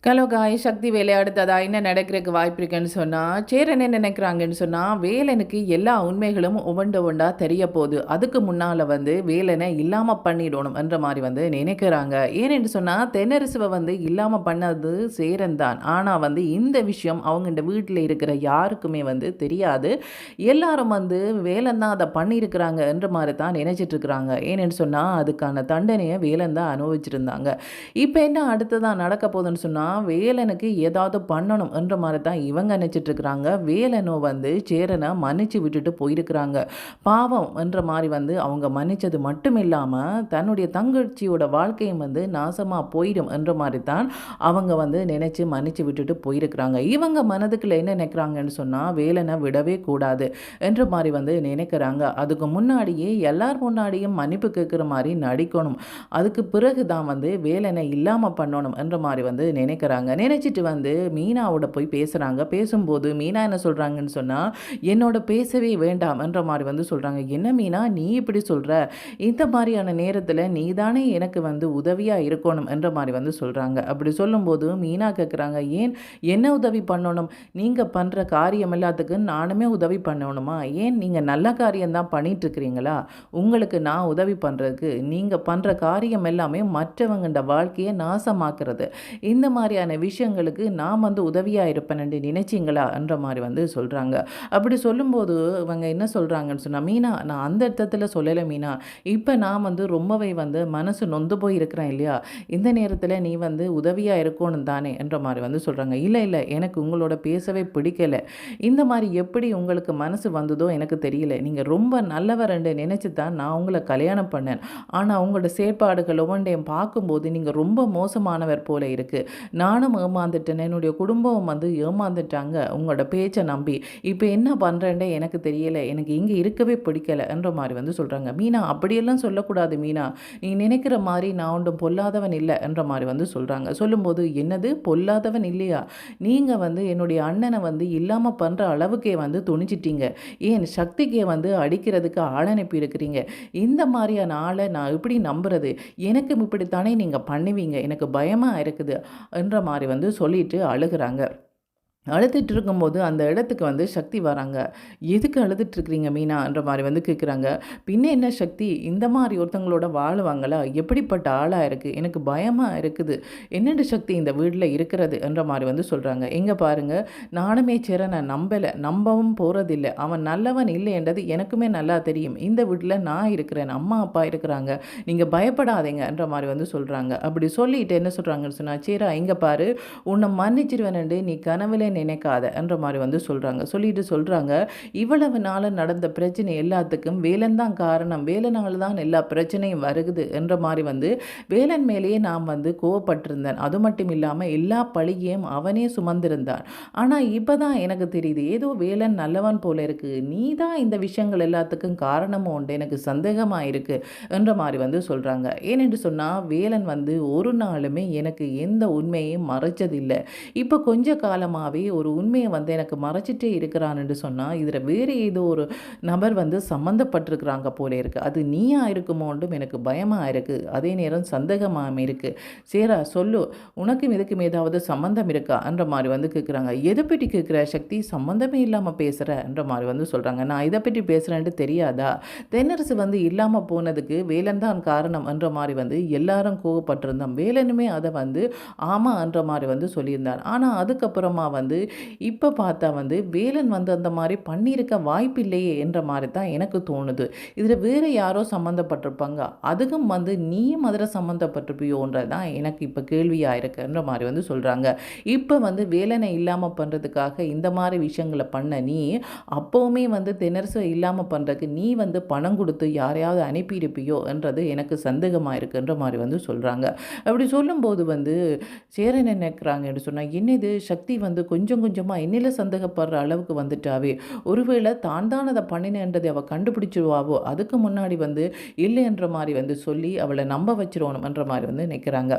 Hello காய் சக்தி வேலை அடுத்ததா என்ன நடக்கிறதுக்கு வாய்ப்பு இருக்குன்னு சொன்னால் சேரன் என்ன நினைக்கிறாங்கன்னு சொன்னால் வேலனுக்கு எல்லா உண்மைகளும் ஒவ்வொண்டா தெரிய போகுது. அதுக்கு முன்னால் வேலனை இல்லாமல் பண்ணிடணும் என்ற மாதிரி நினைக்கிறாங்க. ஏனென்று சொன்னால் தென்னரசுவை இல்லாமல் பண்ணது சேரன் தான். ஆனால் இந்த விஷயம் அவங்க இந்த வீட்டில் இருக்கிற யாருக்குமே தெரியாது. எல்லாரும் வேலன் தான் அதை பண்ணியிருக்கிறாங்க என்ற மாதிரி தான் நினைச்சிட்டு இருக்கிறாங்க. ஏனென்று சொன்னால் அதுக்கான தண்டனையை வேலன் தான் அனுபவிச்சிருந்தாங்க. இப்போ என்ன அடுத்ததான் நடக்க போகுதுன்னு சொன்னால் வேலனுக்கு ஏதாவது பண்ணணும் என்ற மாதிரி தான் இவங்க நினைச்சிட்டு இருக்கிறாங்க. வேலனோ சேரனை மன்னிச்சு விட்டுட்டு போயிருக்கிறாங்க. பாவம் என்ற மாதிரி அவங்க மன்னிச்சது மட்டும் இல்லாமல் தன்னுடைய தங்கச்சியோட வாழ்க்கையும் நாசமாக போயிடும் என்ற மாதிரி தான் அவங்க நினைச்சு மன்னிச்சு விட்டுட்டு போயிருக்கிறாங்க. இவங்க மனதுக்குள்ள என்ன நினைக்கிறாங்கன்னு சொன்னால் வேலனை விடவே கூடாது என்ற மாதிரி நினைக்கிறாங்க. அதுக்கு முன்னாடியே எல்லார் முன்னாடியும் மன்னிப்பு கேட்குற மாதிரி நடிக்கணும். அதுக்கு பிறகு தான் வேலனை இல்லாமல் பண்ணணும் என்ற மாதிரி நினைக்கிறாங்க. நினைச்சிட்டு மீனாவோட போய் பேசுகிறாங்க. பேசும்போது மீனா என்ன சொல்கிறாங்கன்னு சொன்னால் என்னோட பேசவே வேண்டாம் என்ற மாதிரி சொல்கிறாங்க. என்ன மீனா நீ இப்படி சொல்கிற? இந்த மாதிரியான நேரத்தில் நீ தானே எனக்கு உதவியாக இருக்கணும் என்ற மாதிரி சொல்கிறாங்க. அப்படி சொல்லும்போது மீனா கேட்குறாங்க, ஏன் என்ன உதவி பண்ணணும்? நீங்கள் பண்ணுற காரியம் எல்லாத்துக்கும் நானுமே உதவி பண்ணணுமா? ஏன் நீங்கள் நல்ல காரியம்தான் பண்ணிகிட்ருக்கிறீங்களா? உங்களுக்கு நான் உதவி பண்ணுறதுக்கு நீங்கள் பண்ணுற காரியம் எல்லாமே மற்றவங்கண்ட வாழ்க்கையை நாசமாக்குறது. இந்த மாதிரியான விஷயங்களுக்கு நான் உதவியாக இருப்பேன்னு நினைச்சிங்களா என்ற மாதிரி சொல்கிறாங்க. அப்படி சொல்லும்போது இவங்க என்ன சொல்கிறாங்கன்னு சொன்னால், மீனா நான் அந்த இடத்துல சொல்லலை மீனா, இப்போ நான் ரொம்பவே மனசு நொந்து போய் இருக்கிறேன் இல்லையா, இந்த நேரத்தில் நீ உதவியாக இருக்கணும் தானே என்ற மாதிரி சொல்கிறாங்க. இல்லை இல்லை எனக்கு உங்களோட பேசவே பிடிக்கலை. இந்த மாதிரி எப்படி உங்களுக்கு மனசு வந்ததோ எனக்கு தெரியல. நீங்கள் ரொம்ப நல்லவரென்று நினச்சி தான் நான் உங்களை கல்யாணம் பண்ணேன். ஆனால் உங்களோட செயற்பாடுகள் ஒவ்வொன்றையும் பார்க்கும்போது நீங்கள் ரொம்ப மோசமானவர் போல இருக்குது. நானும் ஏமாந்துட்டேன், என்னுடைய குடும்பம் ஏமாந்துட்டாங்க உங்களோட பேச்சை நம்பி. இப்போ என்ன பண்ணுறேன்டே எனக்கு தெரியலை, எனக்கு இங்கே இருக்கவே பிடிக்கலை என்ற மாதிரி சொல்கிறாங்க. மீனா அப்படியெல்லாம் சொல்லக்கூடாது மீனா, நீ நினைக்கிற மாதிரி நான் ஒன்றும் பொல்லாதவன் இல்லை என்ற மாதிரி சொல்கிறாங்க. சொல்லும்போது என்னது பொல்லாதவன் இல்லையா? நீங்கள் என்னுடைய அண்ணனை இல்லாமல் பண்ணுற அளவுக்கே துணிச்சிட்டீங்க. ஏன் சக்திக்கே அடிக்கிறதுக்கு ஆள் அனுப்பி இருக்கிறீங்க. இந்த மாதிரியான ஆளை நான் எப்படி நம்புறது? எனக்கும் இப்படித்தானே நீங்கள் பண்ணுவீங்க, எனக்கு பயமாக இருக்குது என்ற மாதிரி சொல்லிட்டு அழுகிறாங்க. அழுதுட்டு இருக்கும்போது அந்த இடத்துக்கு சக்தி வராங்க. எதுக்கு அழுதுட்டுருக்கிறீங்க மீனான்ற மாதிரி கேட்குறாங்க. பின்ன என்ன சக்தி, இந்த மாதிரி ஒருத்தங்களோட வாழுவாங்களா? எப்படிப்பட்ட ஆளாக இருக்குது, எனக்கு பயமாக இருக்குது. என்னென்ன சக்தி இந்த வீட்டில் இருக்கிறது என்ற மாதிரி சொல்கிறாங்க. எங்கே பாருங்கள், நானுமே சேரனை நம்பலை, நம்பவும் போகிறதில்லை. அவன் நல்லவன் இல்லை என்றது எனக்குமே நல்லா தெரியும். இந்த வீட்டில் நான் இருக்கிறேன், அம்மா அப்பா இருக்கிறாங்க, நீங்கள் பயப்படாதீங்க என்ற மாதிரி சொல்கிறாங்க. அப்படி சொல்லிட்டு என்ன சொல்கிறாங்கன்னு சொன்னால், சேரா இங்கே பாரு, உன்னை மன்னிச்சிருவேனண்டு நீ கனவுல நினைக்காத என்ற மாதிரி சொல்கிறாங்க. இவ்வளவு நாள் நடந்த பிரச்சனை எல்லாத்துக்கும் வேலன் தான் காரணம், வேலனால தான் எல்லா பிரச்சனையும் வருகுது என்ற மாதிரி வேலன் மேலேயே நாம் கோவப்பட்டிருந்தேன். அது மட்டும் இல்லாமல் எல்லா பழியையும் அவனே சுமந்திருந்தான். ஆனால் இப்போ தான் எனக்கு தெரியுது, ஏதோ வேலன் நல்லவன் போல இருக்குது, நீ தான் இந்த விஷயங்கள் எல்லாத்துக்கும் காரணமும் உண்டு, எனக்கு சந்தேகமாக இருக்குது என்ற மாதிரி சொல்கிறாங்க. ஏனென்று சொன்னால் வேலன் ஒரு நாளுமே எனக்கு எந்த உண்மையையும் மறைச்சதில்லை. இப்போ கொஞ்ச காலமாகவே ஒரு உண்மையை எனக்கு மறைச்சிட்டே இருக்கிறான்னு சொன்னால் இதில் வேறு ஏதோ ஒரு நபர் சம்மந்தப்பட்டிருக்கிறாங்க போல இருக்குது. அது நீயா இருக்குமோன்றும் எனக்கு பயமாக இருக்குது, அதே நேரம் சந்தேகமாக இருக்குது. சேரா சொல்லு, உனக்கும் இதுக்கும் ஏதாவது சம்மந்தம் இருக்கா என்ற மாதிரி கேட்குறாங்க. எதை பற்றி கேட்குற சக்தி, சம்மந்தமே இல்லாமல் பேசுகிற என்ற மாதிரி சொல்கிறாங்க. நான் இதை பற்றி பேசுகிறேன்ட்டு தெரியாதா? தென்னரசு இல்லாமல் போனதுக்கு வேலன் தான் காரணம் என்ற மாதிரி எல்லாரும் கோவப்பட்டிருந்தோம். வேலனுமே அதை ஆமாம் என்ற மாதிரி சொல்லியிருந்தார். ஆனால் அதுக்கப்புறமா இப்போ பார்த்தா வேலன் அந்த மாதிரி பண்ணியிருக்க வாய்ப்பு இல்லையே என்ற மாதிரி தான் எனக்கு தோணுது. இதில் வேறு யாரோ சம்மந்தப்பட்டிருப்பாங்க, அதுக்கும் நீயும் அதில் சம்மந்தப்பட்டிருப்பியோன்றது தான் எனக்கு இப்போ கேள்வியாக இருக்குன்ற மாதிரி சொல்கிறாங்க. இப்போ வேலனை இல்லாமல் பண்ணுறதுக்காக இந்த மாதிரி விஷயங்களை பண்ண நீ அப்போவுமே தென்னரசு இல்லாமல் பண்ணுறதுக்கு நீ பணம் கொடுத்து யாரையாவது அனுப்பியிருப்பியோ என்றது எனக்கு சந்தேகமாக இருக்குன்ற மாதிரி சொல்கிறாங்க. அப்படி சொல்லும்போது சேரன் நினைக்கிறாங்கன்னு சொன்னால், என்னது சக்தி கொஞ்சம் கொஞ்சமாக என்னில் சந்தேகப்படுற அளவுக்கு வந்துட்டாவே, ஒருவேளை தான் தான் அதை பண்ணினேன்றதை அவள் கண்டுபிடிச்சிருவாவோ, அதுக்கு முன்னாடி இல்லை என்ற மாதிரி சொல்லி அவளை நம்ப வச்சிருவோம் என்ற மாதிரி நினைக்கிறாங்க.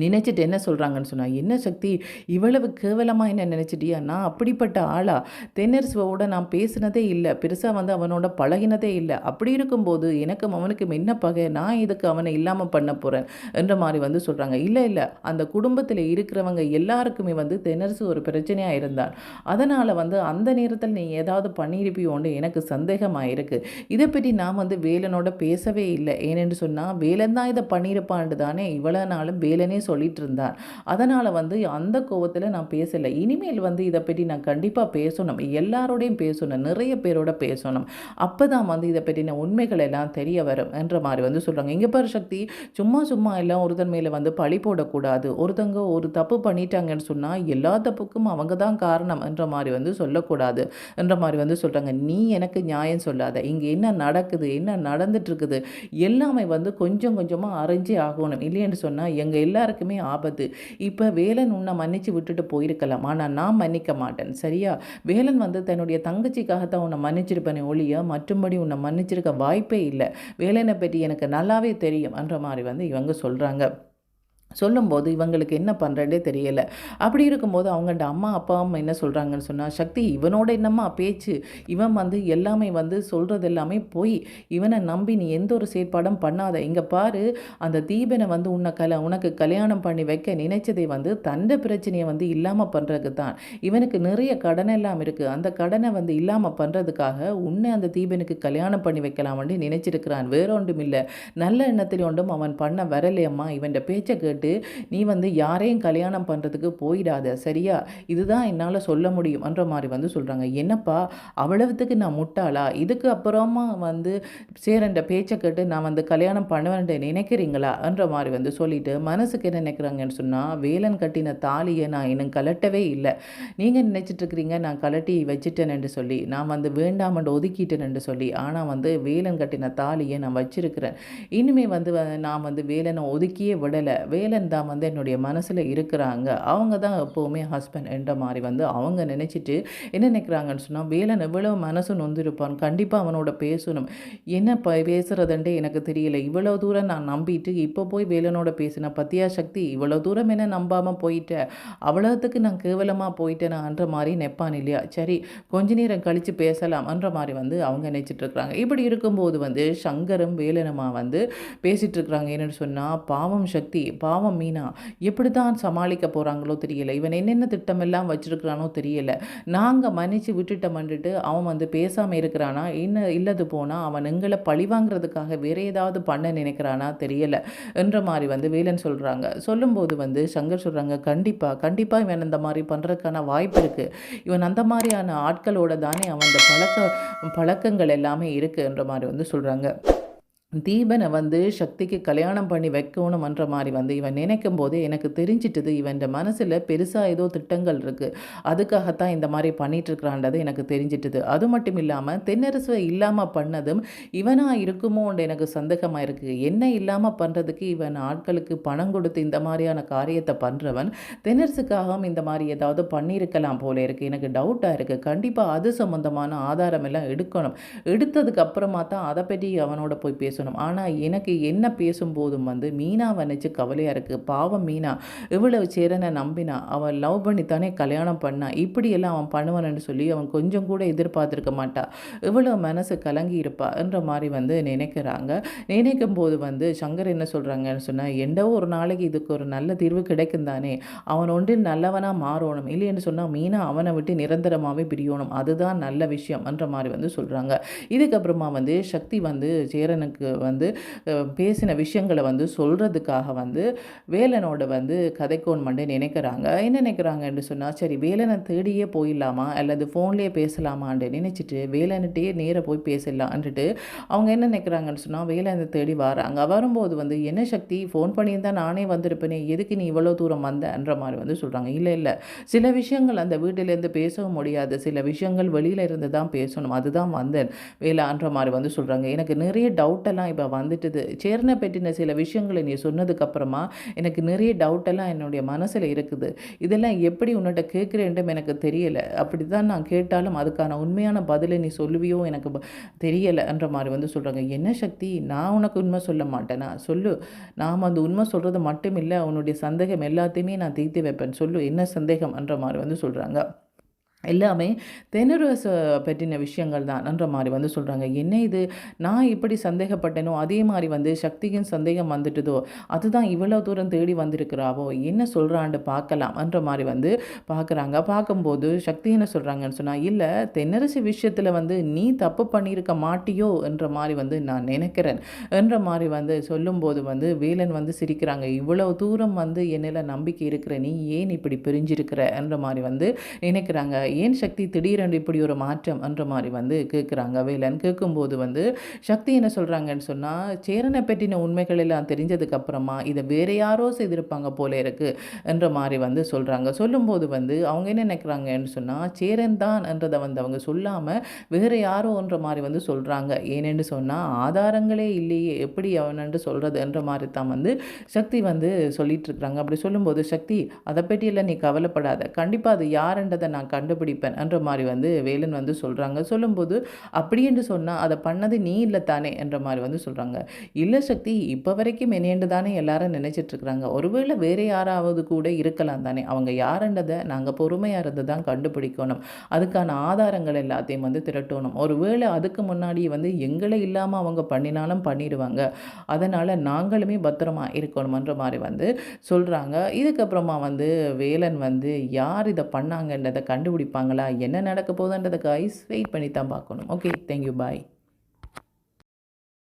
நினைச்சிட்டு என்ன சொல்கிறாங்கன்னு சொன்னா, "என்ன சக்தி இவ்வளவு கேவலமா என்ன நினைச்சிட்டியா? நான் அப்படிப்பட்ட ஆளா? தென்னரசுவோட நான் பேசினதே இல்ல. பெருசா வந்து அவனோட பழகினதே இல்ல. அப்படி இருக்கும்போது எனக்கும் அவனுக்கும் என்ன பகை? நான் எதுக்கு அவன இல்லாம பண்ண போறேன்?" என்ற மாரி வந்து சொல்றாங்க. "இல்ல, இல்ல. அந்த குடும்பத்தில இருக்கிறவங்க எல்லாருக்குமே வந்து தென்னரசு ஒரு பிரச்சனையா இருந்தான். அதனால வந்து அந்த நேரத்தில நீ ஏதாவது பண்ணியிருப்பியோன்னு எனக்கு சந்தேகமா இருக்கு. இத பத்தி நான் வந்து வேலனோட பேசவே இல்ல. ஏனென்று சொன்னா, வேலன் தான் இத பண்ணியிருப்பான்ட்டு தானே இவ்வளவு நாளும் வேலனே சொல்லிட்டு இருந்தான். அதனால வந்து அந்த கோவத்துல நான் பேசல. இனிமேல் வந்து இத பத்தி நான் கண்டிப்பா பேசணும். எல்லாரோடையும் பேசணும். நிறைய பேரோட பேசணும். அப்பதான் வந்து இத பத்தின உண்மைகள் எல்லாம் தெரிய வரும் என்ற மாரி வந்து சொல்றாங்க. இங்க பாரு சக்தி, சும்மா சும்மா எல்லாம் ஒருத்தன் மேல வந்து பழி போடக்கூடாது. ஒருத்தங்க ஒரு தப்பு பண்ணிட்டாங்கன்னு சொன்னா, எல்லா தப்புக்கும் அவங்க தான் காரணம் என்ற மாரி வந்து சொல்லக்கூடாது என்ற மாரி வந்து சொல்றாங்க. நீ எனக்கு நியாயம் சொல்லாத. இங்க என்ன நடக்குது? என்ன நடந்துட்டு இருக்குது? எல்லாமே வந்து கொஞ்சம் கொஞ்சமா அறிஞ்சே ஆகணும். இல்லையென்று சொன்னா எங்க எல்லாருக்குமே ஆபத்து. இப்ப வேலன் உன்னை மன்னிச்சு விட்டுட்டு போயிருக்கலாம். ஆனா நான் மன்னிக்க மாட்டேன். சரியா? வேலன் வந்து தன்னுடைய தங்கச்சிக்காக தான் உன்னை மன்னிச்சிருப்பேனே ஒழிய, மற்றும்படி உன்னை மன்னிச்சிருக்க வாய்ப்பே இல்ல. வேலனை பற்றி எனக்கு நல்லாவே தெரியும் என்ற மாரி வந்து இவங்க சொல்றாங்க. சொல்லும்போது இவங்களுக்கு என்ன பண்ணுறதுனே தெரியல. அப்படி இருக்கும்போது அவங்கள்ட்ட அம்மா, அப்பாவும் என்ன சொல்கிறாங்கன்னு சொன்னா, "சக்தி இவனோட என்னம்மா பேச்சு? இவன் வந்து எல்லாமே வந்து சொல்றது எல்லாமே பொய். இவன நம்பி நீ எந்த ஒரு செயற்பாடும் பண்ணாத. இங்க பாரு அந்த தீபன வந்து உனக்கு கல்யாணம் பண்ணி வைக்க நினைச்சதே வந்து தண்ட பிரச்சனைய வந்து இல்லாம பண்றதுக்கு தான். இவனுக்கு நிறைய கடனெல்லாம் இருக்கு. அந்த கடன வந்து இல்லாம பண்றதுக்காக உன்னை அந்த தீபனுக்கு கல்யாணம் பண்ணி வைக்கலாம்ன்னு நினைச்சிருக்கிறான். வேற ஒன்றுமில்ல. நல்ல எண்ணத்தில் ஒன்றும் அவன் பண்ண வரலையம்மா. இவன்ட பேச்ச கேட்டு நீ வந்து யாரையும் கல்யாணம் பண்ணுறதுக்கு போயிடாத சரியா? இதுதான் என்னால் சொல்ல முடியும் என்ற மாதிரி வந்து சொல்கிறாங்க. என்னப்பா அவ்வளவுத்துக்கு நான் முட்டாளா? இதுக்கு அப்புறமா வந்து சேரண்ட பேச்சை கேட்டு நான் வந்து கல்யாணம் பண்ணுவேன்ட்டு நினைக்கிறீங்களா என்ற மாதிரி வந்து சொல்லிட்டு மனசுக்கு என்ன நினைக்கிறாங்கன்னு சொன்னால், வேலன் கட்டின தாலியை நான் இன்னும் கலட்டவே இல்லை. நீங்கள் நினைச்சிட்டு இருக்கிறீங்க நான் கலட்டி வச்சுட்டேன்னு சொல்லி, நான் வந்து வேண்டாமன்னு ஒதுக்கிட்டேன்னு சொல்லி. ஆனால் வந்து வேலன் கட்டின தாலியை நான் வச்சிருக்கிறேன். இனிமே வந்து நான் வந்து வேலனை ஒதுக்கியே விடலை. வேலன் தான் வந்து என்னுடைய மனசில் இருக்கிறாங்க. அவங்க தான் எப்போவுமே ஹஸ்பண்ட் என்ற மாதிரி வந்து அவங்க நினச்சிட்டு என்ன நினைக்கிறாங்கன்னு சொன்னால், வேலன் எவ்வளோ மனசு நொந்திருப்பான். கண்டிப்பாக அவனோட பேசணும். என்ன பேசுறதுன்ட்டு எனக்கு தெரியல. இவ்வளோ தூரம் நான் நம்பிட்டு இப்போ போய் வேலனோட பேசினேன். பத்தியா சக்தி இவ்வளோ தூரம் என்ன நம்பாமல் போயிட்டேன். அவ்வளோத்துக்கு நான் கேவலமாக போயிட்டேனான்ற மாதிரி நெப்பான் இல்லையா? சரி கொஞ்ச நேரம் கழித்து பேசலாம்ன்ற மாதிரி வந்து அவங்க நினச்சிட்டு இருக்கிறாங்க. இப்படி இருக்கும்போது வந்து சங்கரும் வேலனுமா வந்து பேசிகிட்டு இருக்கிறாங்க. என்னென்னு சொன்னால், பாவம் சக்தி, பாவம் மீனா எப்படி தான் சமாளிக்க போகிறாங்களோ தெரியல. இவன் என்னென்ன திட்டமெல்லாம் வச்சுருக்கிறானோ தெரியல. நாங்கள் மன்னிச்சு விட்டுட்டோம்ன்ட்டு அவன் வந்து பேசாமல் இருக்கிறானா, இன்னும் இல்லது போனால் அவன் எங்களை பழிவாங்கிறதுக்காக வேற ஏதாவது பண்ண நினைக்கிறானா தெரியல என்ற மாதிரி வந்து வேலன் சொல்கிறாங்க. சொல்லும்போது வந்து சங்கர் சொல்கிறாங்க, கண்டிப்பாக கண்டிப்பாக இவன் இந்த மாதிரி பண்ணுறதுக்கான வாய்ப்பு இருக்குது. இவன் அந்த மாதிரியான ஆட்களோட தானே அவன் அந்த பழக்கங்கள் எல்லாமே இருக்குன்ற மாதிரி வந்து சொல்கிறாங்க. தீபனை வந்து சக்திக்கு கல்யாணம் பண்ணி வைக்கணுமன்ற மாதிரி வந்து இவன் நினைக்கும் போதே எனக்கு தெரிஞ்சிட்டது இவன் மனசில் பெருசாக ஏதோ திட்டங்கள் இருக்குது. அதுக்காகத்தான் இந்த மாதிரி பண்ணிகிட்ருக்கிறான்றது எனக்கு தெரிஞ்சிட்டது. அது மட்டும் இல்லாமல் தென்னரசு இல்லாமல் பண்ணதும் இவனாக இருக்குமோன்ற எனக்கு சந்தேகமாக இருக்குது. என்ன இல்லாமல் பண்ணுறதுக்கு இவன் ஆட்களுக்கு பணம் கொடுத்து இந்த மாதிரியான காரியத்தை பண்ணுறவன் தென்னரசுக்காகவும் இந்த மாதிரி ஏதாவது பண்ணியிருக்கலாம் போல இருக்குது. எனக்கு டவுட்டாக இருக்குது. கண்டிப்பாக அது சம்மந்தமான ஆதாரம் எல்லாம் எடுக்கணும். எடுத்ததுக்கு அப்புறமா தான் அதை பற்றி அவனோட போய் பேசணும். ஆனால் எனக்கு என்ன பேசும்போதும் வந்து மீனாவை நினச்சி கவலையாக இருக்குது. பாவம் மீனா இவ்வளவு சேரனை நம்பினா, அவன் லவ் பண்ணித்தானே கல்யாணம் பண்ணா. இப்படியெல்லாம் அவன் பண்ணுவான்னு சொல்லி அவன் கொஞ்சம் கூட எதிர்பார்த்துருக்க மாட்டா. இவ்வளோ மனசு கலங்கி இருப்பா என்ற மாதிரி வந்து நினைக்கிறாங்க. நினைக்கும் போது வந்து சங்கர் என்ன சொல்கிறாங்கன்னு சொன்னால், எண்டோ ஒரு நாளைக்கு இதுக்கு ஒரு நல்ல தீர்வு கிடைக்கும் தானே. அவன் ஒன்றில் நல்லவனாக மாறணும். இல்லைன்னு சொன்னால் மீனா அவனை விட்டு நிரந்தரமாகவே பிரியணும். அதுதான் நல்ல விஷயம் என்ற மாதிரி வந்து சொல்கிறாங்க. இதுக்கப்புறமா வந்து சக்தி வந்து சேரனுக்கு வந்து பேசின விஷயங்களை வந்து சொல்கிறதுக்காக வந்து வேலனோட வந்து கதைக்கோன் மண்டே நினைக்கிறாங்க. என்ன நினைக்கிறாங்கன்னு சொன்னால், சரி வேலனை தேடியே போயிடலாமா அல்லது ஃபோன்லேயே பேசலாமான்னு நினச்சிட்டு வேலன்கிட்டே நேராக போய் பேசலான்ட்டு அவங்க என்ன நினைக்கிறாங்கன்னு சொன்னால், வேலனை தேடி வராங்க. வரும்போது வந்து என்ன சக்தி ஃபோன் பண்ணியிருந்தால் நானே வந்திருப்பேனே, எதுக்கு நீ இவ்வளோ தூரம் வந்தன்ற மாதிரி வந்து சொல்கிறாங்க. இல்லை இல்லை, சில விஷயங்கள் அந்த வீட்டிலேருந்து பேசவும் முடியாது. சில விஷயங்கள் வெளியில் இருந்து தான் பேசணும். அதுதான் வந்தேன் வேலான்ற மாதிரி வந்து சொல்கிறாங்க. எனக்கு நிறைய டவுட்டெல்லாம் டவுட்டெல்லாம் இப்போ வந்துட்டுது. சேரனை பற்றின சில விஷயங்கள நீ சொன்னதுக்கப்புறமா எனக்கு நிறைய டவுட்டெல்லாம் என்னுடைய மனசில் இருக்குது. இதெல்லாம் எப்படி உன்னிட்ட கேட்குறேன்ட்டும் எனக்கு தெரியல. அப்படி தான் நான் கேட்டாலும் அதுக்கான உண்மையான பதிலை நீ சொல்லுவியோ எனக்கு தெரியலைன்ற மாதிரி வந்து சொல்கிறாங்க. என்ன சக்தி, நான் உனக்கு உண்மை சொல்ல மாட்டேனா? சொல்லு. நாம் அந்த உண்மை சொல்கிறது மட்டும் இல்லை, உன்னுடைய சந்தேகம் எல்லாத்தையுமே நான் தீர்த்து வைப்பேன். சொல்லு, என்ன சந்தேகம்ன்ற மாதிரி வந்து சொல்கிறாங்க. எல்லாமே தென்னரச பற்றின விஷயங்கள் தான்ன்ற மாதிரி வந்து சொல்கிறாங்க. என்ன இது, நான் எப்படி சந்தேகப்பட்டேனோ அதே மாதிரி வந்து சக்தியின் சந்தேகம் வந்துட்டுதோ, அதுதான் இவ்வளோ தூரம் தேடி வந்திருக்கிறாவோ, என்ன சொல்கிறான்னு பார்க்கலாம்ன்ற மாதிரி வந்து பார்க்குறாங்க. பார்க்கும்போது சக்தி என்ன சொல்கிறாங்கன்னு சொன்னால், இல்லை தென்னரசி விஷயத்தில் வந்து நீ தப்பு பண்ணியிருக்க மாட்டியோ என்ற மாதிரி வந்து நான் நினைக்கிறேன் என்ற மாதிரி வந்து சொல்லும்போது வந்து வேலன் வந்து சிரிக்கிறாங்க. இவ்வளோ தூரம் வந்து என்னில் நம்பிக்கை இருக்கிற நீ ஏன் இப்படி பிரிஞ்சிருக்கிற என்ற மாதிரி வந்து நினைக்கிறாங்க. ஏன் சக்தி திடீரென்று இப்படி ஒரு மாற்றம் என்ற மாதிரி வந்து கேட்குறாங்க. வேலன் கேட்கும்போது வந்து சக்தி என்ன சொல்கிறாங்கன்னு சொன்னால், சேரனை பற்றின உண்மைகள் எல்லாம் தெரிஞ்சதுக்கப்புறமா இதை வேறு யாரோ செய்திருப்பாங்க போல இருக்கு என்ற மாதிரி வந்து சொல்கிறாங்க. சொல்லும்போது வந்து அவங்க என்ன நினைக்கிறாங்கன்னு சொன்னால், சேரன் தான் என்றதை வந்து அவங்க சொல்லாமல் வேறு யாரோன்ற மாதிரி வந்து சொல்கிறாங்க. ஏனென்று சொன்னால் ஆதாரங்களே இல்லையே, எப்படி அவனன்று சொல்கிறது என்ற மாதிரி தான் வந்து சக்தி வந்து சொல்லிட்டு இருக்கிறாங்க. அப்படி சொல்லும்போது சக்தி, அதை பற்றியெல்லாம் நீ கவலைப்படாத, கண்டிப்பாக அது யாருன்றதை நான் கண்டுபிடிப்பேன் என்ற மாதிரி வந்து வேலன் வந்து சொல்கிறாங்க. சொல்லும்போது அப்படி என்று சொன்னால் அதை பண்ணது நீ இல்லை தானே என்ற மாதிரி வந்து சொல்கிறாங்க. இல்லை சக்தி, இப்போ வரைக்கும் என்னென்று தானே எல்லாரும் நினைச்சிட்ருக்குறாங்க. ஒருவேளை வேறு யாராவது கூட இருக்கலாம் தானே, அவங்க யாருன்றதை நாங்கள் பொறுமையாக இருந்து தான் கண்டுபிடிக்கணும். அதுக்கான ஆதாரங்கள் எல்லாத்தையும் வந்து திரட்டணும். ஒருவேளை அதுக்கு முன்னாடி வந்து எங்களை இல்லாமல் அவங்க பண்ணினாலும் பண்ணிடுவாங்க. அதனால் நாங்களுமே பத்திரமா இருக்கணுமன்ற மாதிரி வந்து சொல்கிறாங்க. இதுக்கப்புறமா வந்து வேலன் வந்து யார் இதை பண்ணாங்கன்றதை கண்டுபிடிப்பாங்களா, என்ன நடக்க போகுதுன்றதை கைஸ் வெயிட் பண்ணி தான் பார்க்கணும். ஓகே, தேங்க்யூ, பாய்.